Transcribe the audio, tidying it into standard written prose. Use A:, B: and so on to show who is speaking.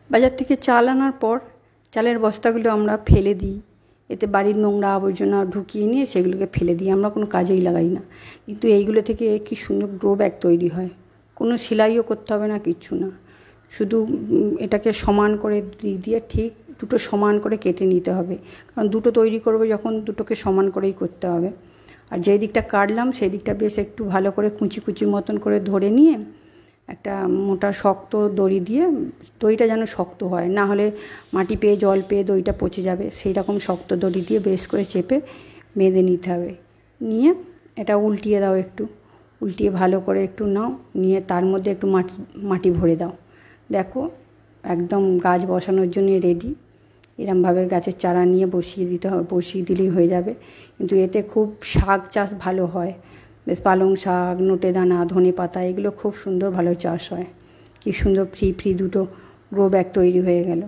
A: বাজার থেকে চাল আনার পর চালের বস্তাগুলো আমরা ফেলে দিই, এতে বাড়ির নোংরা আবর্জনা ঢুকিয়ে নিয়ে সেগুলোকে ফেলে দিই, আমরা কোনো কাজেই লাগাই না। কিন্তু এইগুলো থেকে কি সুন্দর গ্রো ব্যাগ তৈরি হয়, কোনো সেলাইও করতে হবে না, কিচ্ছু না। শুধু এটাকে সমান করে দিয়ে ঠিক দুটো সমান করে কেটে নিতে হবে, কারণ দুটো তৈরি করবো যখন দুটোকে সমান করেই করতে হবে। আর যেই দিকটা কাটলাম সেই দিকটা বেশ একটু ভালো করে কুচি কুচি মতন করে ধরে নিয়ে একটা মোটা শক্ত দড়ি দিয়ে, দড়িটা যেন শক্ত হয়, না হলে মাটি পেয়ে জল পেয়ে দড়িটা পচে যাবে, সেই রকম শক্ত দড়ি দিয়ে বেশ করে চেপে বেঁধে নিতে হবে। নিয়ে এটা উল্টিয়ে দাও, একটু উল্টিয়ে ভালো করে একটু নাও, নিয়ে তার মধ্যে একটু মাটি ভরে দাও। দেখো একদম গাছ বসানোর জন্য রেডি। এরমভাবে গাছের চারা নিয়ে বসিয়ে দিতে হবে, বসিয়ে দিলেই হয়ে যাবে। কিন্তু এতে খুব শাক চাষ ভালো হয়, বেশ পালং শাক, নোটে দানা, ধনে পাতা, এগুলো খুব সুন্দর ভালো চাষ হয়। কি সুন্দর ফ্রি দুটো গ্রো ব্যাগ তৈরি হয়ে গেল।